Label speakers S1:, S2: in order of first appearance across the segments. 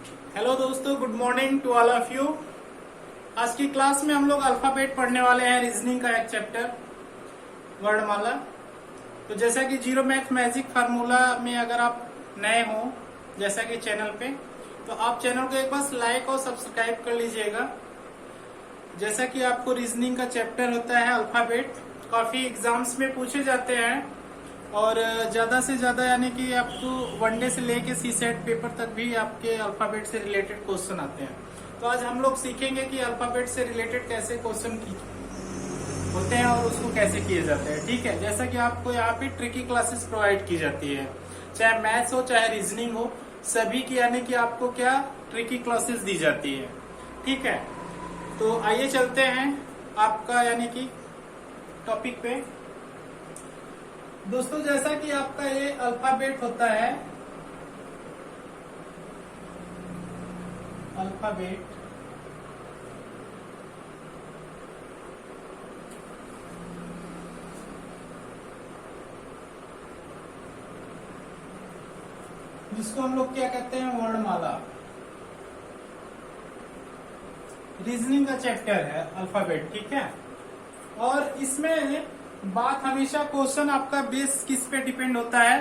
S1: Hello दोस्तों, good morning to all of you. आज की क्लास में हम लोग अल्फाबेट पढ़ने वाले हैं, रीजनिंग का एक चैप्टर वर्णमाला। तो जैसा कि जीरो मैथ मैजिक फार्मूला में अगर आप नए हो जैसा कि चैनल पे, तो आप चैनल को एक बार लाइक और सब्सक्राइब कर लीजिएगा। जैसा कि आपको रीजनिंग का चैप्टर होता है अल्फाबेट, काफी एग्जाम्स में पूछे जाते हैं और ज्यादा से ज्यादा यानी कि आपको वनडे से लेके सी सेट पेपर तक भी आपके अल्फाबेट से रिलेटेड क्वेश्चन आते हैं। तो आज हम लोग सीखेंगे कि अल्फाबेट से रिलेटेड कैसे क्वेश्चन होते हैं और उसको कैसे किए जाते हैं। ठीक है, जैसा कि आपको यहाँ पे ट्रिकी क्लासेस प्रोवाइड की जाती है, चाहे मैथ्स हो चाहे रीजनिंग हो, सभी की यानी कि आपको क्या ट्रिकी क्लासेस दी जाती है। ठीक है, तो आइए चलते हैं आपका यानी कि टॉपिक पे। दोस्तों, जैसा कि आपका ये अल्फाबेट होता है, अल्फाबेट जिसको हम लोग क्या कहते हैं, वर्णमाला। रीजनिंग का चैप्टर है अल्फाबेट, ठीक है। और इसमें बात हमेशा क्वेश्चन आपका बेस किस पे डिपेंड होता है,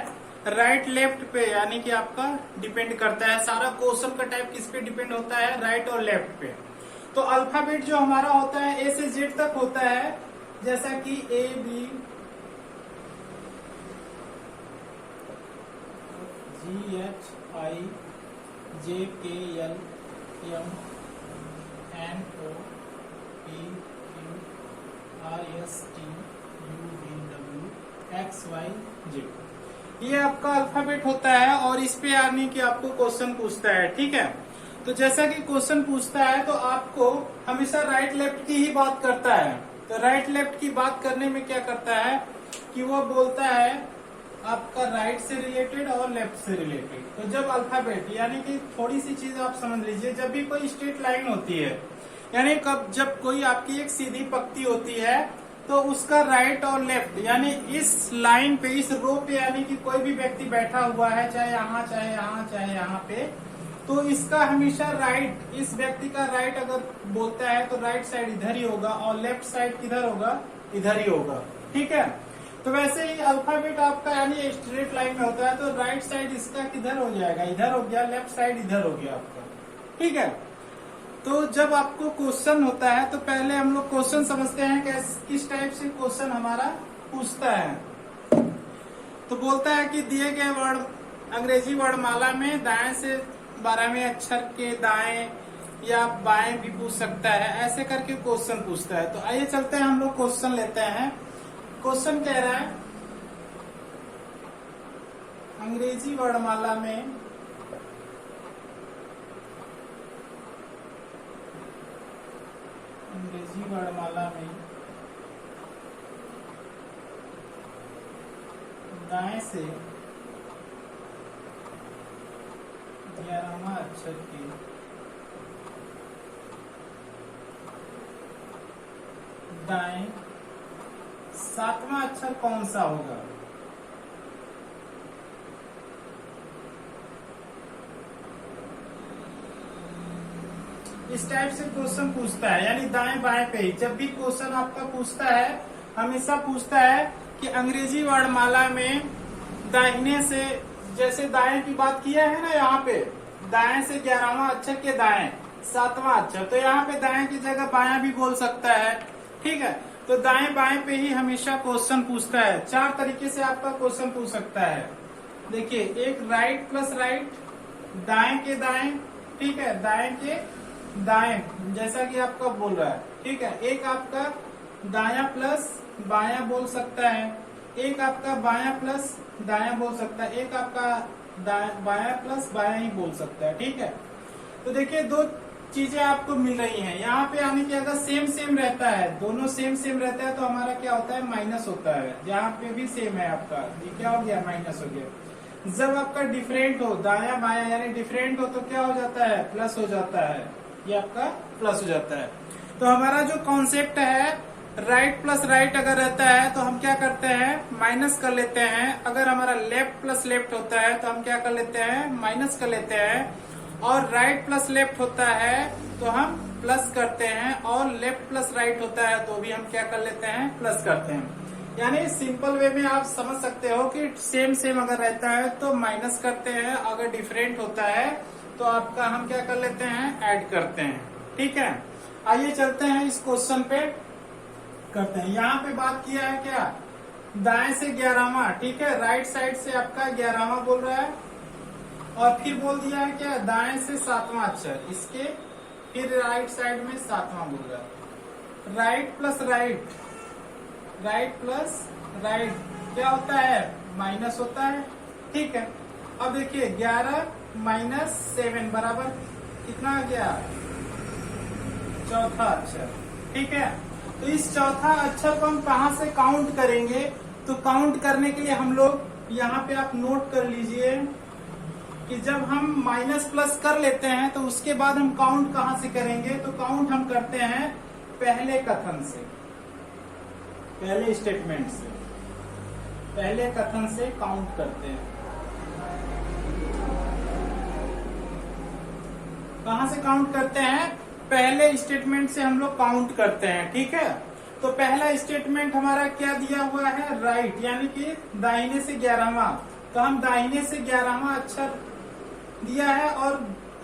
S1: राइट लेफ्ट पे, यानी कि आपका डिपेंड करता है। सारा क्वेश्चन का टाइप किस पे डिपेंड होता है, राइट और लेफ्ट पे। तो अल्फाबेट जो हमारा होता है ए से जेड तक होता है, जैसा कि A B ji H I J K L M N O P Q R S T U V W X Y Z. ये आपका अल्फाबेट होता है और इस पे यानी कि आपको क्वेश्चन पूछता है। ठीक है, तो जैसा कि क्वेश्चन पूछता है तो आपको हमेशा राइट लेफ्ट की ही बात करता है। तो राइट लेफ्ट की बात करने में क्या करता है कि वो बोलता है आपका राइट से रिलेटेड और लेफ्ट से रिलेटेड। तो जब अल्फाबेट यानी कि थोड़ी सी चीज आप समझ लीजिए, जब भी कोई स्ट्रेट लाइन होती है, यानी कब जब कोई आपकी एक सीधी पंक्ति होती है, तो उसका राइट और लेफ्ट यानी इस लाइन पे, इस रो पे, यानी कि कोई भी व्यक्ति बैठा हुआ है, चाहे यहाँ चाहे यहाँ चाहे यहाँ पे, तो इसका हमेशा राइट, इस व्यक्ति का राइट अगर बोलता है तो राइट साइड इधर ही होगा और लेफ्ट साइड किधर होगा, इधर ही होगा। ठीक है, तो वैसे ही अल्फाबेट आपका यानी स्ट्रेट लाइन में होता है, तो राइट साइड इसका किधर हो जाएगा, इधर हो गया, लेफ्ट साइड इधर हो गया आपका। ठीक है, तो जब आपको क्वेश्चन होता है तो पहले हम लोग क्वेश्चन समझते हैं किस टाइप से क्वेश्चन हमारा पूछता है। तो बोलता है कि दिए गए वर्ण अंग्रेजी वर्णमाला में दाएं से 12वें अक्षर के दाएं या बाएं भी पूछ सकता है, ऐसे करके क्वेश्चन पूछता है। तो आइए चलते हैं, हम लोग क्वेश्चन लेते हैं। क्वेश्चन कह रहा है अंग्रेजी वर्णमाला में दाएं से 11वां अक्षर के दाएं 7वां अक्षर कौन सा होगा। इस टाइप से क्वेश्चन पूछता है, यानी दाएं बाएं पे। जब भी क्वेश्चन आपका पूछता है, हमेशा पूछता है कि अंग्रेजी वर्णमाला में दाहिने से, जैसे दाएं की बात किया है ना, यहाँ पे दाएं से 11वां अक्षर के दाएं 7वां अक्षर, तो यहाँ पे दाएं की जगह बायां भी बोल सकता है। ठीक है, तो दाएं बाएं पे ही हमेशा क्वेश्चन पूछता है। 4 तरीके से आपका क्वेश्चन पूछ सकता है। देखिए, एक राइट प्लस राइट, दाएं के दाएं, ठीक है, दाएं के दाएं, जैसा कि आपका बोल रहा है। ठीक है, एक आपका दायां प्लस बायां बोल सकता है, एक आपका बायां प्लस दायां बोल सकता है, एक आपका बायां प्लस बायां ही बोल सकता है। ठीक है, तो देखिए 2 चीजें आपको मिल रही हैं यहाँ पे, यानी कि अगर सेम सेम रहता है, दोनों सेम सेम रहता है, तो हमारा क्या होता है, माइनस होता है। यहाँ पे भी सेम है आपका, ये क्या हो गया, माइनस हो गया। जब आपका डिफरेंट हो, दायां बायां यानी डिफरेंट हो, तो क्या हो जाता है, प्लस हो जाता है, ये आपका प्लस हो जाता है। तो हमारा जो कॉन्सेप्ट है, राइट प्लस राइट अगर रहता है तो हम क्या करते हैं, माइनस कर लेते हैं। अगर हमारा लेफ्ट प्लस लेफ्ट होता है तो हम क्या कर लेते हैं, माइनस कर लेते हैं। और राइट प्लस लेफ्ट होता है तो हम प्लस करते हैं, और लेफ्ट प्लस राइट होता है तो भी हम क्या कर लेते हैं, प्लस करते हैं। यानी सिंपल वे में आप समझ सकते हो कि सेम सेम अगर रहता है तो माइनस करते हैं, अगर डिफरेंट होता है तो आपका हम क्या कर लेते हैं, ऐड करते हैं। ठीक है, आइए चलते हैं इस क्वेश्चन पे करते हैं। यहाँ पे बात किया है क्या, दाएं से 11वां, ठीक है, राइट साइड से आपका 11वां बोल रहा है, और फिर बोल दिया है क्या, दाएं से 7वां अक्षर, इसके फिर राइट साइड में 7वां बोल रहा है। Right plus right, right plus right क्या होता है, माइनस होता है। ठीक है, अब देखिए 11 माइनस 7 बराबर कितना आ गया, चौथा अक्षर। ठीक है, तो इस चौथा अक्षर को हम कहां से काउंट करेंगे, तो काउंट करने के लिए हम लोग यहाँ पे आप नोट कर लीजिए कि जब हम माइनस प्लस कर लेते हैं तो उसके बाद हम काउंट कहां से करेंगे, तो काउंट हम करते हैं पहले कथन से, पहले स्टेटमेंट से, पहले कथन से काउंट करते हैं। कहां से काउंट करते हैं, पहले स्टेटमेंट से हम लोग काउंट करते हैं। ठीक है, तो पहला स्टेटमेंट हमारा क्या दिया हुआ है, राइट, यानी कि दाहिने से 11वां, तो हम दाहिने से 11वां अक्षर दिया है और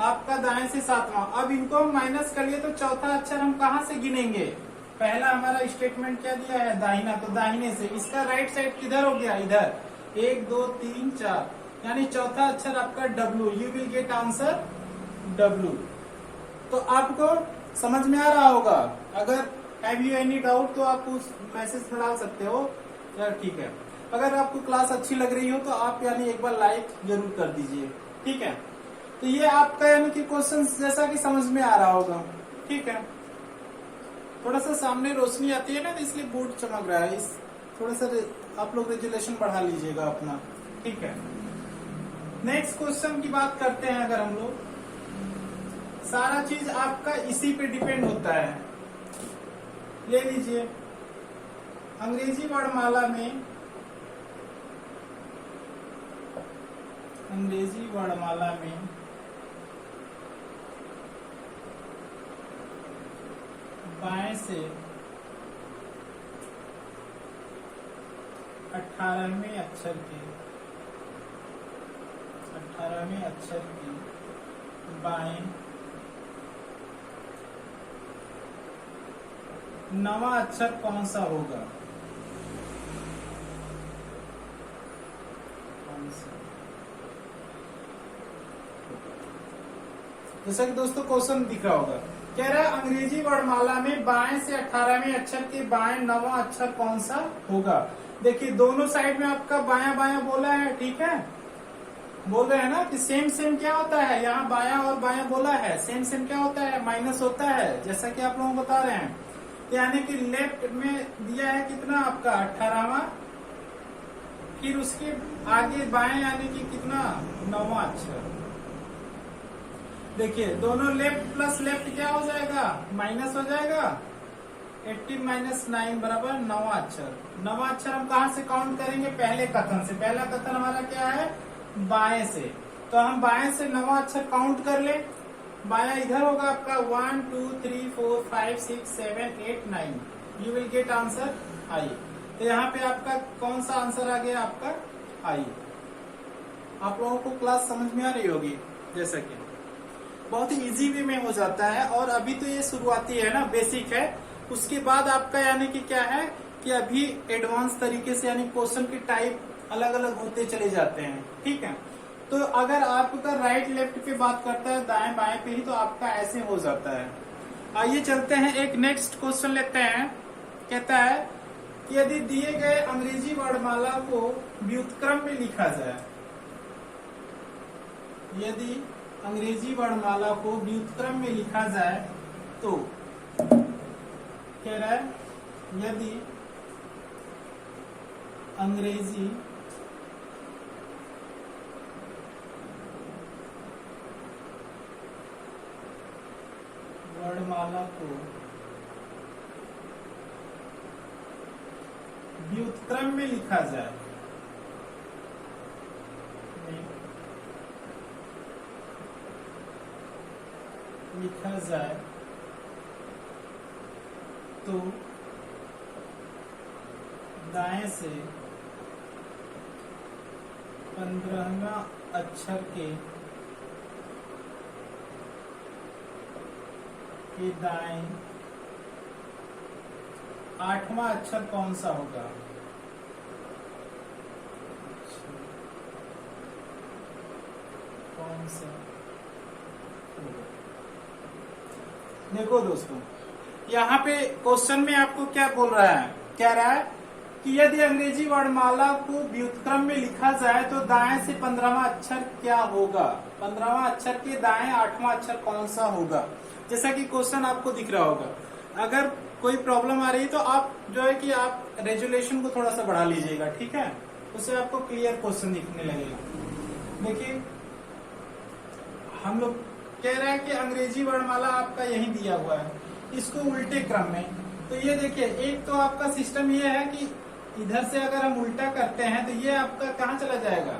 S1: आपका दाएं से 7वां। अब इनको हम माइनस कर लिए तो चौथा अक्षर हम कहां से गिनेंगे, पहला हमारा स्टेटमेंट क्या दिया है, दाहिना, तो दाहिने से। इसका राइट साइड किधर हो गया, इधर, 1 2 3 4, यानी चौथा अक्षर आपका W, you will get answer W। तो आपको समझ में आ रहा होगा, अगर हैव यू एनी डाउट तो आप उस मैसेज में डाल सकते हो। ठीक है, अगर आपको क्लास अच्छी लग रही हो तो आप यानी एक बार लाइक जरूर कर दीजिए। ठीक है, तो ये आपका यानी कि क्वेश्चन जैसा कि समझ में आ रहा होगा। ठीक है, थोड़ा सा सामने रोशनी आती है ना तो इसलिए बोर्ड चमक रहा है, इस थोड़ा सा आप लोग रेजुलेशन बढ़ा लीजिएगा अपना। ठीक है, नेक्स्ट क्वेश्चन की बात करते हैं। अगर हम लोग, सारा चीज आपका इसी पे डिपेंड होता है। ले लीजिए, अंग्रेजी वर्णमाला में, अंग्रेजी वर्णमाला में बाएं से 18वें अक्षर के, 18वें अक्षर की बाएं 9वां अक्षर कौन सा होगा, कौन सा? जैसा कि दोस्तों क्वेश्चन दिख रहा होगा, कह रहा है अंग्रेजी वर्णमाला में बाएं से 18वें अक्षर के बाएं 9वां अक्षर कौन सा होगा। देखिए दोनों साइड में आपका बायां बायां बोला है। ठीक है, बोल रहे हैं ना कि सेम सेम क्या होता है, यहाँ बायां और बायां बोला है, सेम सेम क्या होता है, माइनस होता है, जैसा कि आप लोगों को बता रहे हैं। यानी कि लेफ्ट में दिया है कितना आपका 18वां, फिर उसके आगे बाएं यानी कि कितना 9वां अक्षर। देखिए दोनों लेफ्ट प्लस लेफ्ट क्या हो जाएगा, माइनस हो जाएगा। 18 माइनस 9 बराबर 9वां अक्षर। 9वां अक्षर हम कहां से काउंट करेंगे, पहले कथन से। पहला कथन हमारा क्या है, बाएं से, तो हम बाएं से 9वां अक्षर काउंट कर ले। बायां इधर होगा आपका 1 2 3 4 5 6 7 8 9, you will get answer I. तो यहाँ पे आपका कौन सा आंसर आ गया, आपका आई। आप लोगों को क्लास समझ में आ रही होगी, जैसा कि बहुत ही इजी वे में हो जाता है। और अभी तो ये शुरुआती है ना, बेसिक है। उसके बाद आपका यानी कि क्या है कि अभी एडवांस तरीके से यानी क्वेश्चन की टाइप अलग अलग होते चले जाते हैं। ठीक है, तो अगर आपका राइट लेफ्ट पे बात करता है, दाएं बाएं पे ही, तो आपका ऐसे हो जाता है। आइए चलते हैं, एक नेक्स्ट क्वेश्चन लेते हैं। कहता है कि यदि दिए गए अंग्रेजी वर्णमाला को व्युत्क्रम में लिखा जाए, यदि अंग्रेजी वर्णमाला को व्युत्क्रम में लिखा जाए तो कह रहा है यदि अंग्रेजी वर्णमाला को व्युत्क्रम में लिखा जाए, लिखा जाए तो दाएं से 15वां अक्षर के दाएं 8वां अक्षर कौन सा होगा? कौन सा होगा? देखो दोस्तों, यहाँ पे क्वेश्चन में आपको क्या बोल रहा है, कह रहा है कि यदि अंग्रेजी वर्णमाला को व्युत्क्रम में लिखा जाए तो दाएं से 15वां अक्षर क्या होगा? 15वां अक्षर के दाएं 8वां अक्षर कौन सा होगा? जैसा कि क्वेश्चन आपको दिख रहा होगा। अगर कोई प्रॉब्लम आ रही है तो आप जो है कि आप रेजुलेशन को थोड़ा सा बढ़ा लीजिएगा, ठीक है, उससे आपको क्लियर क्वेश्चन दिखने लगेगा। देखिए, हम लोग कह रहे हैं कि अंग्रेजी वर्णमाला आपका यही दिया हुआ है, इसको उल्टे क्रम में। तो ये देखिए, एक तो आपका सिस्टम ये है कि इधर से अगर हम उल्टा करते हैं तो ये आपका कहाँ चला जाएगा?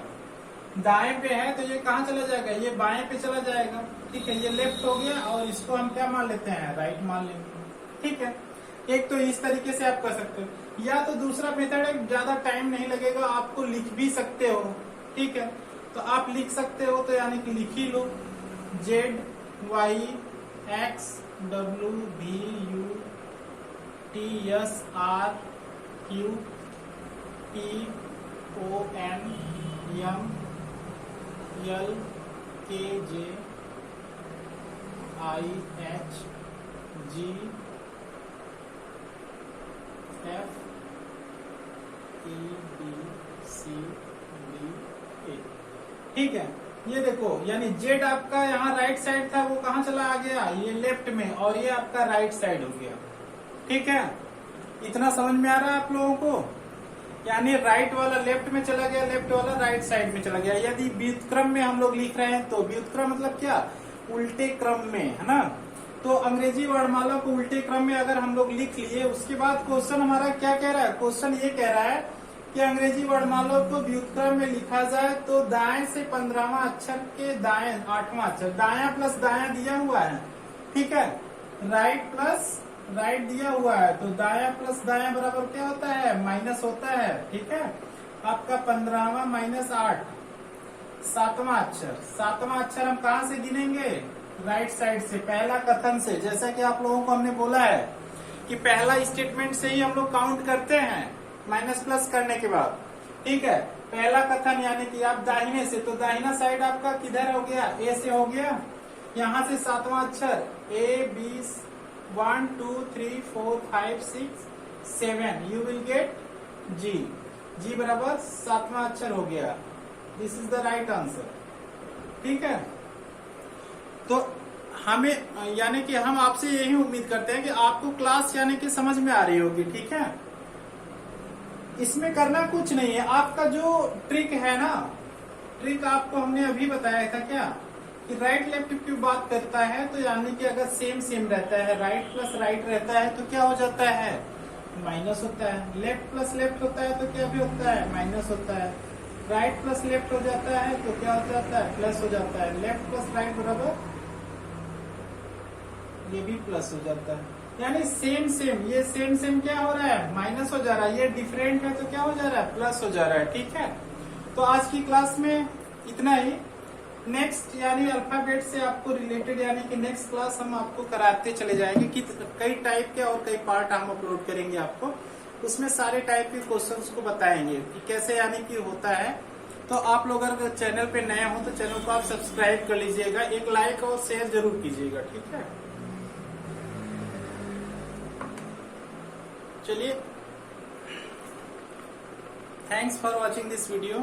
S1: दाएं पे है तो ये कहाँ चला जाएगा? ये बाएं पे चला जाएगा, ठीक है। ये लेफ्ट हो गया और इसको हम क्या मान लेते हैं? राइट मान लेंगे, ठीक है। एक तो इस तरीके से आप कर सकते हो, या तो दूसरा मेथड है, ज्यादा टाइम नहीं लगेगा, आपको लिख भी सकते हो, ठीक है। तो आप लिख सकते हो, तो यानी कि लिख ही लो, ZYXWTFEBCDA, ठीक है। ये देखो, यानी जेड आपका यहाँ राइट साइड था, वो कहाँ चला आ गया? ये लेफ्ट में, और ये आपका राइट साइड हो गया, ठीक है। इतना समझ में आ रहा है आप लोगों को? यानी राइट वाला लेफ्ट में चला गया, लेफ्ट वाला राइट साइड में चला गया। यदि व्युत्क्रम में हम लोग लिख रहे हैं तो व्युत्क्रम मतलब क्या? उल्टे क्रम में, है ना। तो अंग्रेजी वर्णमाला को उल्टे क्रम में अगर हम लोग लिख लिए, उसके बाद क्वेश्चन हमारा क्या कह रहा है? क्वेश्चन ये कह रहा है कि अंग्रेजी वर्णमाला को व्युत्क्रम में लिखा जाए तो दाएं से 15वां अक्षर के दाएं 8वां अक्षर, दायां प्लस दायां दिया हुआ है, ठीक है, राइट प्लस राइट दिया हुआ है, तो दायां प्लस दायां बराबर क्या होता है? माइनस होता है, ठीक है। आपका 15वां माइनस 8, 7वां अक्षर। 7वां अक्षर हम कहाँ से गिनेंगे? राइट साइड से, पहला कथन से। जैसा कि आप लोगों को हमने बोला है कि पहला स्टेटमेंट से ही हम लोग काउंट करते हैं, माइनस प्लस करने के बाद, ठीक है। पहला कथन यानी कि आप दाहिने से, तो दाहिना साइड आपका किधर हो गया? ए से हो गया। यहाँ से 7वां अक्षर A B 1 2 3 4 5 6 7, you will get G। G बराबर 7वां अक्षर हो गया। This is the right answer, ठीक है। तो हमें यानी कि हम आपसे यही उम्मीद करते हैं कि आपको क्लास यानी कि समझ में आ रही होगी, ठीक है। इसमें करना कुछ नहीं है, आपका जो ट्रिक है ना, ट्रिक आपको हमने अभी बताया था क्या, कि राइट लेफ्ट की बात करता है तो यानी कि अगर सेम सेम रहता है, राइट प्लस राइट रहता है तो क्या हो जाता है? माइनस होता है। लेफ्ट प्लस लेफ्ट होता है तो क्या भी होता है? माइनस होता है। राइट प्लस लेफ्ट हो जाता है तो क्या हो जाता है? प्लस हो जाता है। लेफ्ट प्लस राइट बराबर ये भी प्लस हो जाता है। यानी सेम सेम, ये सेम सेम क्या हो रहा है? माइनस हो जा रहा है। ये डिफरेंट है तो क्या हो जा रहा है? प्लस हो जा रहा है, ठीक है। तो आज की क्लास में इतना ही। नेक्स्ट यानी अल्फाबेट से आपको रिलेटेड यानी कि नेक्स्ट क्लास हम आपको कराते चले जाएंगे कि कई टाइप के और कई पार्ट हम अपलोड करेंगे आपको, उसमें सारे टाइप के क्वेश्चंस को बताएंगे कि कैसे यानी कि होता है। तो आप लोग अगर चैनल पे नए हो तो चैनल को आप सब्सक्राइब कर लीजिएगा, एक लाइक और शेयर जरूर कीजिएगा, ठीक है। चलिए, thanks for watching this video.